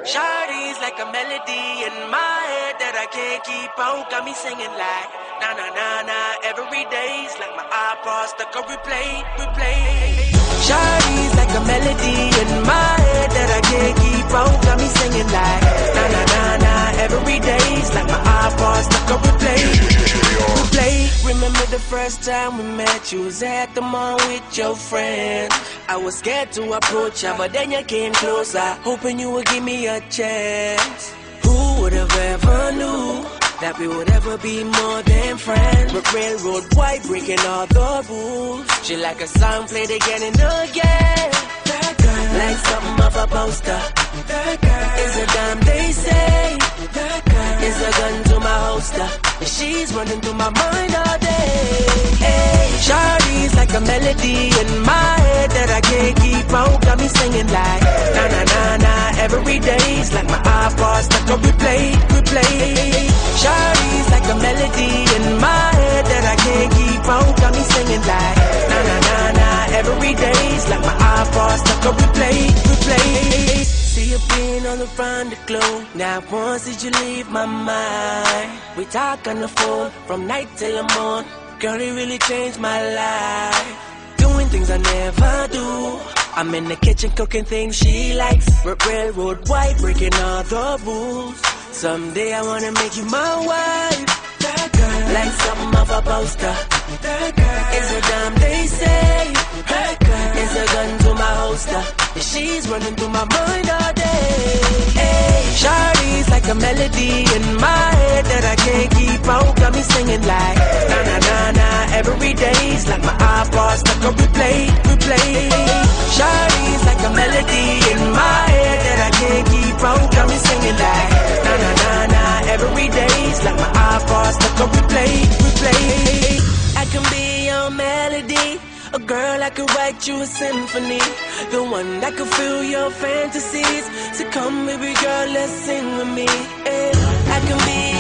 Shawty's like a melody in my head that I can't keep out. Got me singing like na na na na. Every day's like my iPod stuck on replay. Shawty's like a melody in my head that I can't keep out. Got me singing like na na na na. Every day's like my iPod stuck on replay. Remember the first time we met? You was at the mall with your friends. I was scared to approach ya, but then you came closer, hoping you would give me a chance. Who would have ever knew that we would ever be more than friends? But railroad white, breaking all the rules. She like a song played again and again. That girl, like something off a poster. That girl is a dime, they say. That girl is a gun to my holster. And she's running through my mind all day. Hey, Shawty's like a melody in my head that I can't keep out. Got me singing like na na na na. Every day's like my iPod stuck on replay. Shawty's like a melody in my head that I can't keep out. Got me singing like na na na na. Every day's like my iPod stuck on replay. See you being on the front of glow. Now once did you leave my mind? We talk on the phone from night till the morn. Girl, it really changed my life. Doing things I never do. I'm in the kitchen cooking things she likes. Railroad white, breaking all the rules. Someday I wanna make you my wife. That girl, like something off a poster. That girl is a dime, they say. That girl is a gun to my holster. And she's running through my mind all day. Hey, Shawty's like a melody in my head that I can't keep out. Got me singing like na na na na. Every day's like my iPod stuck on replay. Shawty's like a melody in my head that I can't keep out. Got me singing like na na na na. Every day's like my iPod stuck on replay. I can be your melody. A girl that could write you a symphony. The one that could fill your fantasies. So come baby girl, let's sing with me. I can be